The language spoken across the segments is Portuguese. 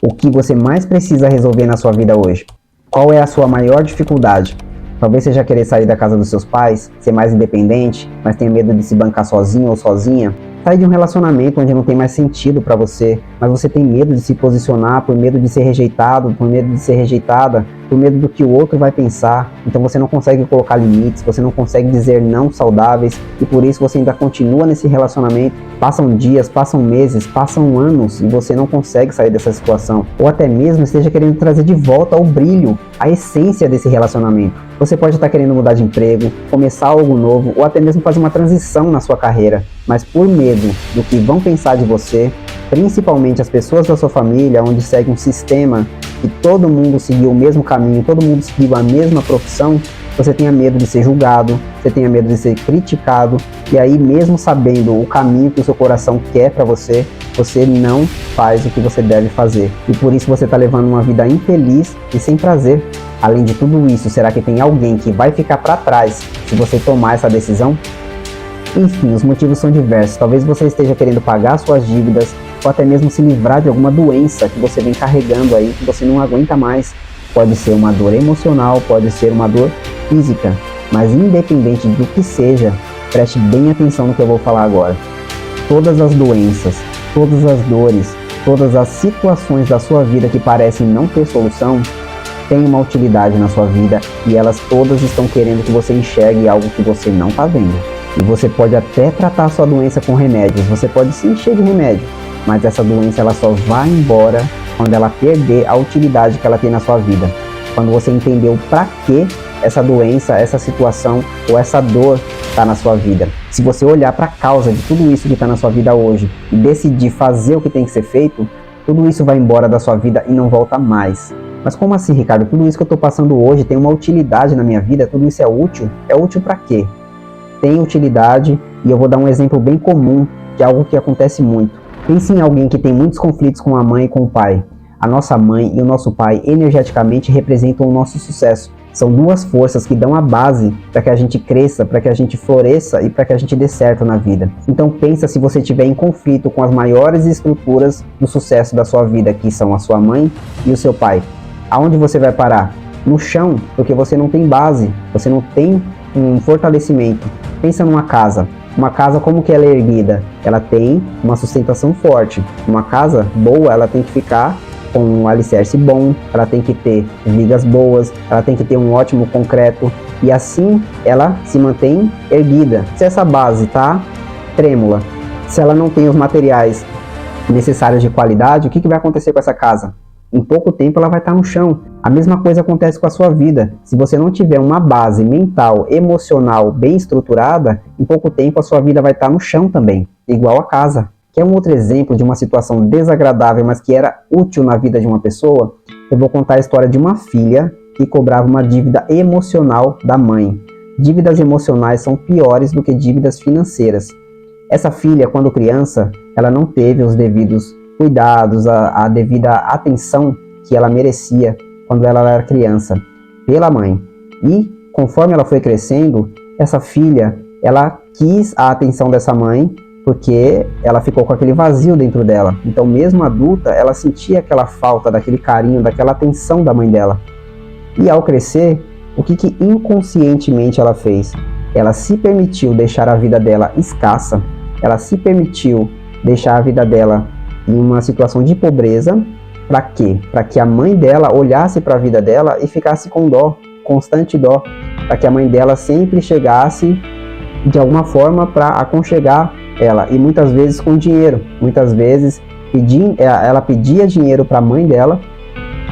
O que você mais precisa resolver na sua vida hoje? Qual é a sua maior dificuldade? Talvez seja querer sair da casa dos seus pais, ser mais independente, mas tenha medo de se bancar sozinho ou sozinha. Sair de um relacionamento onde não tem mais sentido para você, mas você tem medo de se posicionar, por medo de ser rejeitado, por medo de ser rejeitada, por medo do que o outro vai pensar. Então você não consegue colocar limites, você não consegue dizer não saudáveis e por isso você ainda continua nesse relacionamento. Passam dias, passam meses, passam anos e você não consegue sair dessa situação. Ou até mesmo esteja querendo trazer de volta o brilho, a essência desse relacionamento. Você pode estar querendo mudar de emprego, começar algo novo ou até mesmo fazer uma transição na sua carreira, mas por medo do que vão pensar de você, principalmente as pessoas da sua família, onde segue um sistema que todo mundo seguiu o mesmo caminho, todo mundo seguiu a mesma profissão, você tenha medo de ser julgado, você tenha medo de ser criticado, e aí mesmo sabendo o caminho que o seu coração quer para você, você não faz o que você deve fazer. E por isso você está levando uma vida infeliz e sem prazer. Além de tudo isso, será que tem alguém que vai ficar para trás se você tomar essa decisão? Enfim, os motivos são diversos. Talvez você esteja querendo pagar suas dívidas ou até mesmo se livrar de alguma doença que você vem carregando aí, que você não aguenta mais. Pode ser uma dor emocional, pode ser uma dor física, mas independente do que seja, preste bem atenção no que eu vou falar agora. Todas as doenças, todas as dores, todas as situações da sua vida que parecem não ter solução, têm uma utilidade na sua vida e elas todas estão querendo que você enxergue algo que você não está vendo. E você pode até tratar a sua doença com remédios, você pode se encher de remédio, mas essa doença ela só vai embora quando ela perder a utilidade que ela tem na sua vida. Quando você entendeu para que essa doença, essa situação ou essa dor está na sua vida. Se você olhar para a causa de tudo isso que está na sua vida hoje e decidir fazer o que tem que ser feito, tudo isso vai embora da sua vida e não volta mais. Mas como assim, Ricardo? Tudo isso que eu estou passando hoje tem uma utilidade na minha vida? Tudo isso é útil? É útil para quê? Tem utilidade e eu vou dar um exemplo bem comum de algo que acontece muito. Pense em alguém que tem muitos conflitos com a mãe e com o pai. A nossa mãe e o nosso pai energeticamente representam o nosso sucesso. São duas forças que dão a base para que a gente cresça, para que a gente floresça e para que a gente dê certo na vida. Então pensa se você estiver em conflito com as maiores estruturas do sucesso da sua vida, que são a sua mãe e o seu pai. Aonde você vai parar? No chão, porque você não tem base, você não tem um fortalecimento. Pensa numa casa. Uma casa, como que ela é erguida? Ela tem uma sustentação forte. Uma casa boa, ela tem que ficar com um alicerce bom, ela tem que ter vigas boas, ela tem que ter um ótimo concreto e assim ela se mantém erguida. Se essa base tá trêmula, se ela não tem os materiais necessários de qualidade, o que vai acontecer com essa casa? Em pouco tempo ela vai estar no chão. A mesma coisa acontece com a sua vida. Se você não tiver uma base mental, emocional bem estruturada, em pouco tempo a sua vida vai estar no chão também, igual a casa. Quer um outro exemplo de uma situação desagradável, mas que era útil na vida de uma pessoa? Eu vou contar a história de uma filha que cobrava uma dívida emocional da mãe. Dívidas emocionais são piores do que dívidas financeiras. Essa filha, quando criança, ela não teve os devidos cuidados, a devida atenção que ela merecia quando ela era criança, pela mãe. E, conforme ela foi crescendo, essa filha, ela quis a atenção dessa mãe, porque ela ficou com aquele vazio dentro dela. Então, mesmo adulta, ela sentia aquela falta daquele carinho, daquela atenção da mãe dela. E ao crescer, o que inconscientemente ela fez? Ela se permitiu deixar a vida dela escassa, ela se permitiu deixar a vida dela em uma situação de pobreza. Para quê? Para que a mãe dela olhasse para a vida dela e ficasse com dó, constante dó, para que a mãe dela sempre chegasse de alguma forma para aconchegar ela, e muitas vezes com dinheiro. Muitas vezes ela pedia dinheiro para a mãe dela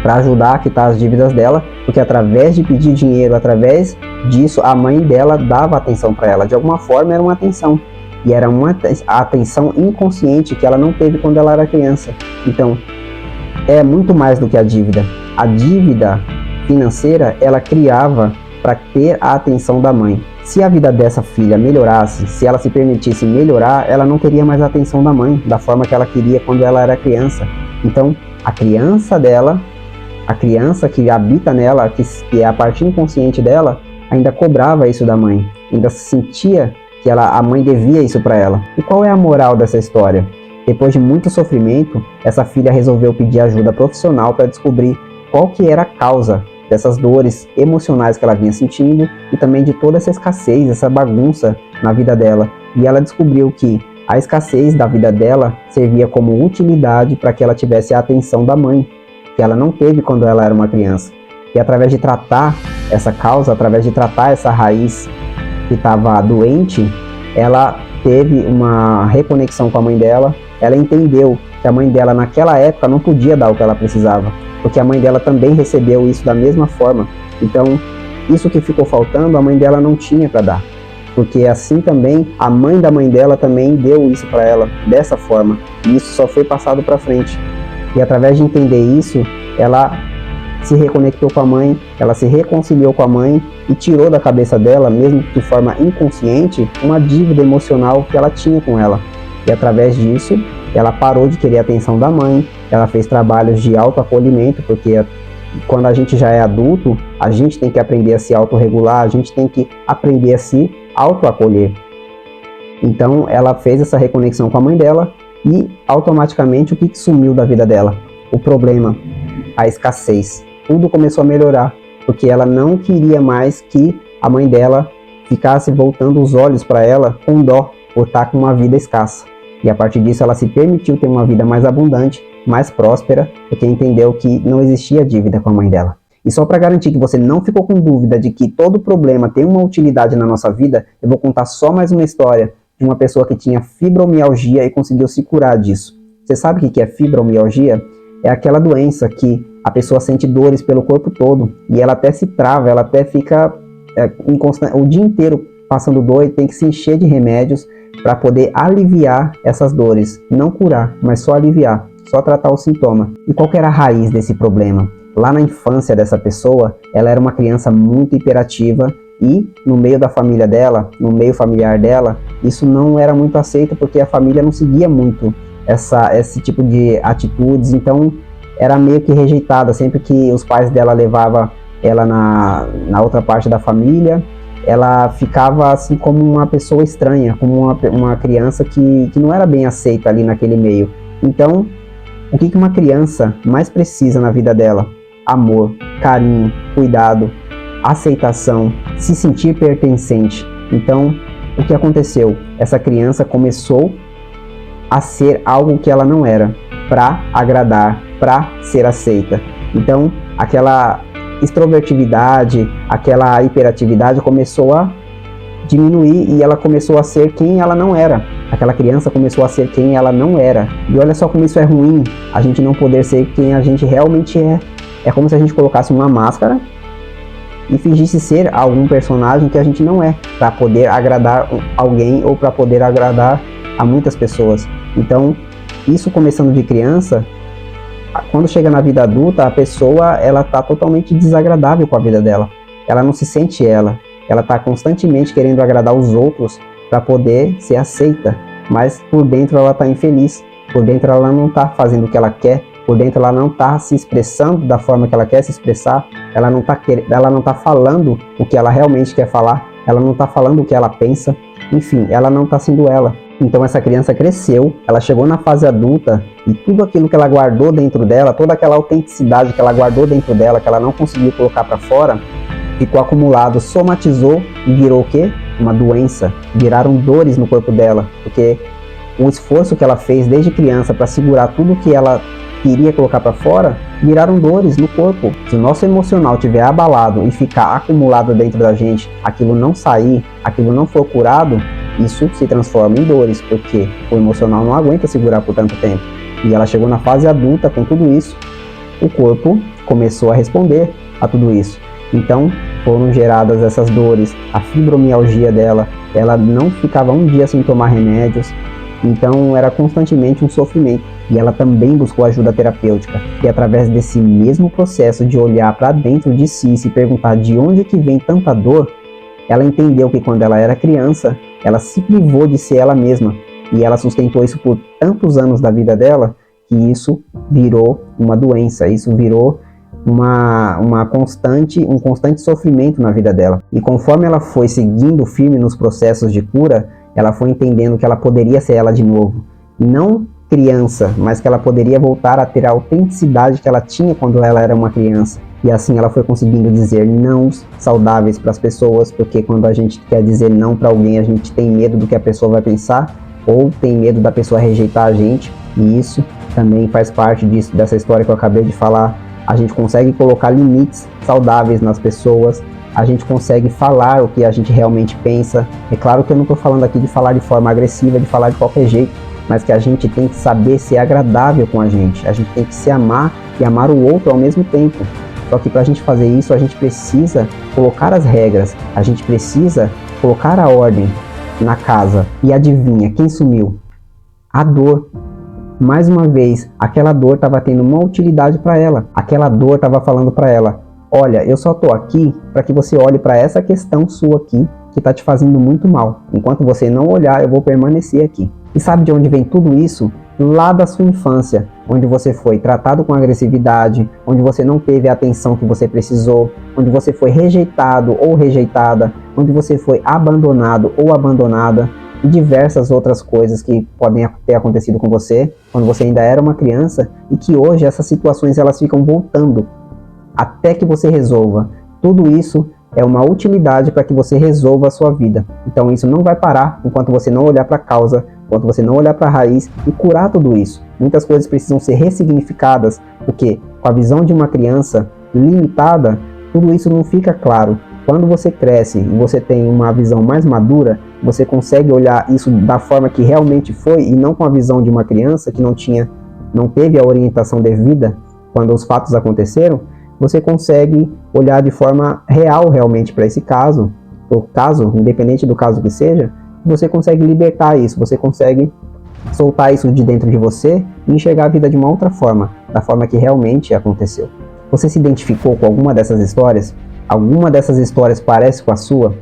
para ajudar a quitar as dívidas dela, porque através de pedir dinheiro, através disso, a mãe dela dava atenção para ela. De alguma forma era uma atenção, e era uma atenção inconsciente que ela não teve quando ela era criança. Então, é muito mais do que a dívida. A dívida financeira, ela criava para ter a atenção da mãe. Se a vida dessa filha melhorasse, se ela se permitisse melhorar, ela não teria mais a atenção da mãe, da forma que ela queria quando ela era criança. Então, a criança dela, a criança que habita nela, que é a parte inconsciente dela, ainda cobrava isso da mãe, ainda sentia que a mãe devia isso para ela. E qual é a moral dessa história? Depois de muito sofrimento, essa filha resolveu pedir ajuda profissional para descobrir qual que era a causa dessas dores emocionais que ela vinha sentindo e também de toda essa escassez, essa bagunça na vida dela. E ela descobriu que a escassez da vida dela servia como utilidade para que ela tivesse a atenção da mãe, que ela não teve quando ela era uma criança. E através de tratar essa causa, através de tratar essa raiz que estava doente, ela teve uma reconexão com a mãe dela. Ela entendeu que a mãe dela naquela época não podia dar o que ela precisava, porque a mãe dela também recebeu isso da mesma forma. Então, isso que ficou faltando, a mãe dela não tinha para dar, porque assim também a mãe da mãe dela também deu isso para ela dessa forma, e isso só foi passado para frente. E através de entender isso, ela se reconectou com a mãe, ela se reconciliou com a mãe e tirou da cabeça dela, mesmo de forma inconsciente, uma dívida emocional que ela tinha com ela. E através disso, ela parou de querer a atenção da mãe, ela fez trabalhos de autoacolhimento, porque quando a gente já é adulto, a gente tem que aprender a se autorregular, a gente tem que aprender a se autoacolher. Então, ela fez essa reconexão com a mãe dela e, automaticamente, o que sumiu da vida dela? O problema, a escassez. Tudo começou a melhorar, porque ela não queria mais que a mãe dela ficasse voltando os olhos para ela com dó por estar com uma vida escassa. E a partir disso ela se permitiu ter uma vida mais abundante, mais próspera, porque entendeu que não existia dívida com a mãe dela. E só para garantir que você não ficou com dúvida de que todo problema tem uma utilidade na nossa vida, eu vou contar só mais uma história de uma pessoa que tinha fibromialgia e conseguiu se curar disso. Você sabe o que é fibromialgia? É aquela doença que a pessoa sente dores pelo corpo todo e ela até se trava, ela até fica o dia inteiro passando dor e tem que se encher de remédios para poder aliviar essas dores, não curar, mas só aliviar, só tratar o sintoma. E qual que era a raiz desse problema? Lá na infância dessa pessoa, ela era uma criança muito hiperativa e no meio da família dela, no meio familiar dela, isso não era muito aceito porque a família não seguia muito esse tipo de atitudes, então era meio que rejeitada. Sempre que os pais dela levavam ela na outra parte da família, ela ficava assim como uma pessoa estranha, como uma criança que não era bem aceita ali naquele meio. Então, o que uma criança mais precisa na vida dela? Amor, carinho, cuidado, aceitação, se sentir pertencente. Então, o que aconteceu? Essa criança começou a ser algo que ela não era, para agradar, para ser aceita. Então, aquela extrovertividade, aquela hiperatividade começou a diminuir e ela começou a ser quem ela não era. Aquela criança começou a ser quem ela não era. E olha só como isso é ruim, a gente não poder ser quem a gente realmente é. É como se a gente colocasse uma máscara e fingisse ser algum personagem que a gente não é, para poder agradar alguém ou para poder agradar a muitas pessoas. Então, isso começando de criança, quando chega na vida adulta, a pessoa ela está totalmente desagradável com a vida dela. Ela não se sente ela está constantemente querendo agradar os outros para poder ser aceita, mas por dentro ela está infeliz, por dentro ela não está fazendo o que ela quer, por dentro ela não está se expressando da forma que ela quer se expressar, ela não está falando o que ela realmente quer falar, ela não está falando o que ela pensa, enfim, ela não está sendo ela. Então essa criança cresceu, ela chegou na fase adulta e tudo aquilo que ela guardou dentro dela, toda aquela autenticidade que ela guardou dentro dela, que ela não conseguiu colocar para fora, ficou acumulado, somatizou e virou o quê? Uma doença. Viraram dores no corpo dela, porque o esforço que ela fez desde criança para segurar tudo que ela queria colocar para fora, viraram dores no corpo. Se o nosso emocional estiver abalado e ficar acumulado dentro da gente, aquilo não sair, aquilo não for curado, isso se transforma em dores, porque o emocional não aguenta segurar por tanto tempo. E ela chegou na fase adulta com tudo isso, o corpo começou a responder a tudo isso. Então foram geradas essas dores, a fibromialgia dela, ela não ficava um dia sem tomar remédios, então era constantemente um sofrimento. E ela também buscou ajuda terapêutica, e através desse mesmo processo de olhar para dentro de si e se perguntar de onde que vem tanta dor, ela entendeu que quando ela era criança, ela se privou de ser ela mesma, e ela sustentou isso por tantos anos da vida dela, que isso virou uma doença, isso virou um constante sofrimento na vida dela. E conforme ela foi seguindo firme nos processos de cura, ela foi entendendo que ela poderia ser ela de novo. Não criança, mas que ela poderia voltar a ter a autenticidade que ela tinha quando ela era uma criança. E assim ela foi conseguindo dizer nãos saudáveis para as pessoas, porque quando a gente quer dizer não para alguém, a gente tem medo do que a pessoa vai pensar, ou tem medo da pessoa rejeitar a gente, e isso também faz parte dessa história que eu acabei de falar. A gente consegue colocar limites saudáveis nas pessoas, a gente consegue falar o que a gente realmente pensa. É claro que eu não estou falando aqui de falar de forma agressiva, de falar de qualquer jeito, mas que a gente tem que saber ser agradável com a gente tem que se amar e amar o outro ao mesmo tempo. Só que para a gente fazer isso, a gente precisa colocar as regras, a gente precisa colocar a ordem na casa. E adivinha, quem sumiu? A dor. Mais uma vez, aquela dor estava tendo uma utilidade para ela. Aquela dor estava falando para ela: olha, eu só estou aqui para que você olhe para essa questão sua aqui, que está te fazendo muito mal. Enquanto você não olhar, eu vou permanecer aqui. E sabe de onde vem tudo isso? Lá da sua infância, onde você foi tratado com agressividade, onde você não teve a atenção que você precisou, onde você foi rejeitado ou rejeitada, onde você foi abandonado ou abandonada, e diversas outras coisas que podem ter acontecido com você quando você ainda era uma criança, e que hoje essas situações elas ficam voltando até que você resolva. Tudo isso é uma utilidade para que você resolva a sua vida. Então isso não vai parar enquanto você não olhar para a causa, enquanto você não olhar para a raiz e curar tudo isso. Muitas coisas precisam ser ressignificadas, porque com a visão de uma criança limitada, tudo isso não fica claro. Quando você cresce e você tem uma visão mais madura, você consegue olhar isso da forma que realmente foi, e não com a visão de uma criança que não teve a orientação devida quando os fatos aconteceram. Você consegue olhar de forma real realmente para esse caso, independente do caso que seja, você consegue libertar isso, você consegue soltar isso de dentro de você e enxergar a vida de uma outra forma, da forma que realmente aconteceu. Você se identificou com alguma dessas histórias? Alguma dessas histórias parece com a sua?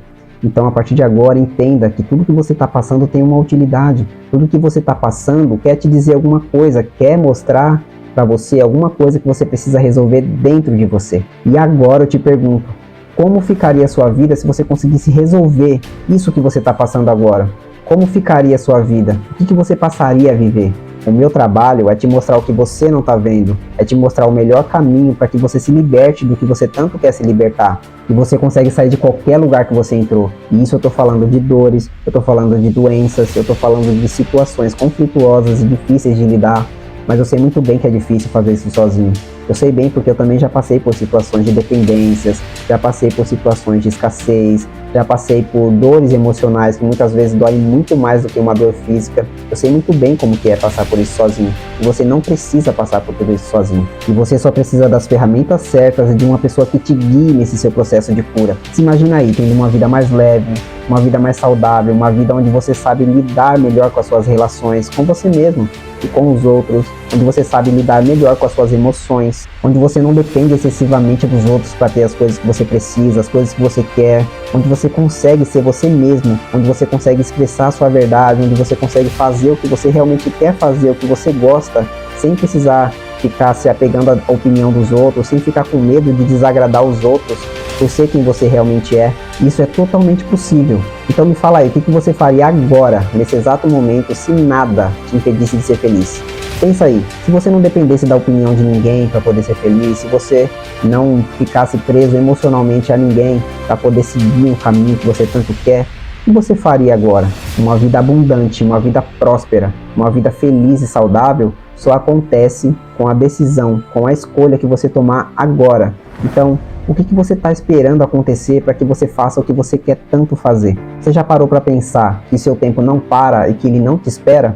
Então, a partir de agora, entenda que tudo que você está passando tem uma utilidade. Tudo que você está passando quer te dizer alguma coisa, quer mostrar para você alguma coisa que você precisa resolver dentro de você. E agora eu te pergunto, como ficaria a sua vida se você conseguisse resolver isso que você está passando agora? Como ficaria a sua vida? O que você passaria a viver? O meu trabalho é te mostrar o que você não está vendo, é te mostrar o melhor caminho para que você se liberte do que você tanto quer se libertar. E você consegue sair de qualquer lugar que você entrou. E isso eu estou falando de dores, eu estou falando de doenças, eu estou falando de situações conflituosas e difíceis de lidar. Mas eu sei muito bem que é difícil fazer isso sozinho. Eu sei bem porque eu também já passei por situações de dependências, já passei por situações de escassez, já passei por dores emocionais que muitas vezes doem muito mais do que uma dor física. Eu sei muito bem como que é passar por isso sozinho. E você não precisa passar por tudo isso sozinho. E você só precisa das ferramentas certas e de uma pessoa que te guie nesse seu processo de cura. Se imagina aí, tendo uma vida mais leve, uma vida mais saudável, uma vida onde você sabe lidar melhor com as suas relações, com você mesmo e com os outros, onde você sabe lidar melhor com as suas emoções, onde você não depende excessivamente dos outros para ter as coisas que você precisa, as coisas que você quer, onde você consegue ser você mesmo, onde você consegue expressar a sua verdade, onde você consegue fazer o que você realmente quer fazer, o que você gosta, sem precisar ficar se apegando à opinião dos outros, sem ficar com medo de desagradar os outros, por ser quem você realmente é. Isso é totalmente possível. Então me fala aí, o que você faria agora, nesse exato momento, se nada te impedisse de ser feliz? Pensa aí, se você não dependesse da opinião de ninguém para poder ser feliz, se você não ficasse preso emocionalmente a ninguém para poder seguir um caminho que você tanto quer, o que você faria agora? Uma vida abundante, uma vida próspera, uma vida feliz e saudável só acontece com a decisão, com a escolha que você tomar agora. Então, o que você está esperando acontecer para que você faça o que você quer tanto fazer? Você já parou para pensar que seu tempo não para e que ele não te espera?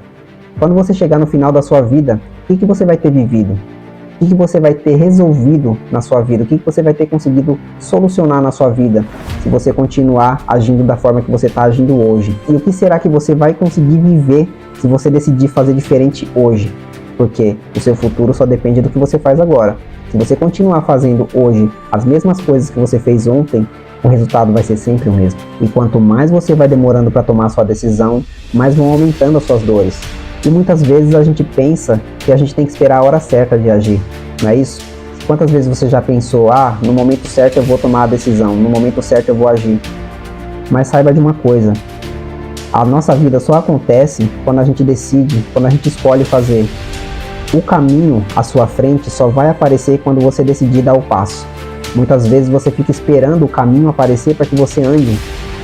Quando você chegar no final da sua vida, o que você vai ter vivido? O que você vai ter resolvido na sua vida? O que você vai ter conseguido solucionar na sua vida se você continuar agindo da forma que você está agindo hoje? E o que será que você vai conseguir viver se você decidir fazer diferente hoje? Porque o seu futuro só depende do que você faz agora. Se você continuar fazendo hoje as mesmas coisas que você fez ontem, o resultado vai ser sempre o mesmo. E quanto mais você vai demorando para tomar a sua decisão, mais vão aumentando as suas dores. E muitas vezes a gente pensa que a gente tem que esperar a hora certa de agir, não é isso? Quantas vezes você já pensou, no momento certo eu vou tomar a decisão, no momento certo eu vou agir? Mas saiba de uma coisa, A nossa vida só acontece quando a gente decide, quando a gente escolhe fazer. O caminho à sua frente só vai aparecer quando você decidir dar o passo. Muitas vezes você fica esperando o caminho aparecer para que você ande,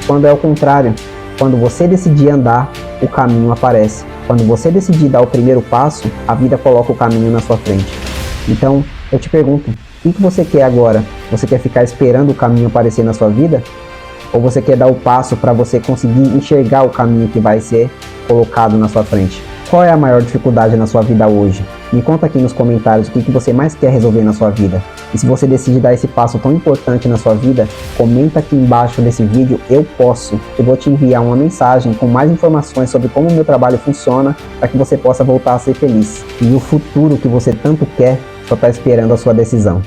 quando é o contrário. Quando você decidir andar, o caminho aparece. Quando você decidir dar o primeiro passo, a vida coloca o caminho na sua frente. Então, eu te pergunto, o que você quer agora? Você quer ficar esperando o caminho aparecer na sua vida? Ou você quer dar o passo para você conseguir enxergar o caminho que vai ser colocado na sua frente? Qual é a maior dificuldade na sua vida hoje? Me conta aqui nos comentários o que você mais quer resolver na sua vida. E se você decide dar esse passo tão importante na sua vida, comenta aqui embaixo desse vídeo, eu posso. Eu vou te enviar uma mensagem com mais informações sobre como o meu trabalho funciona para que você possa voltar a ser feliz. E o futuro que você tanto quer só está esperando a sua decisão.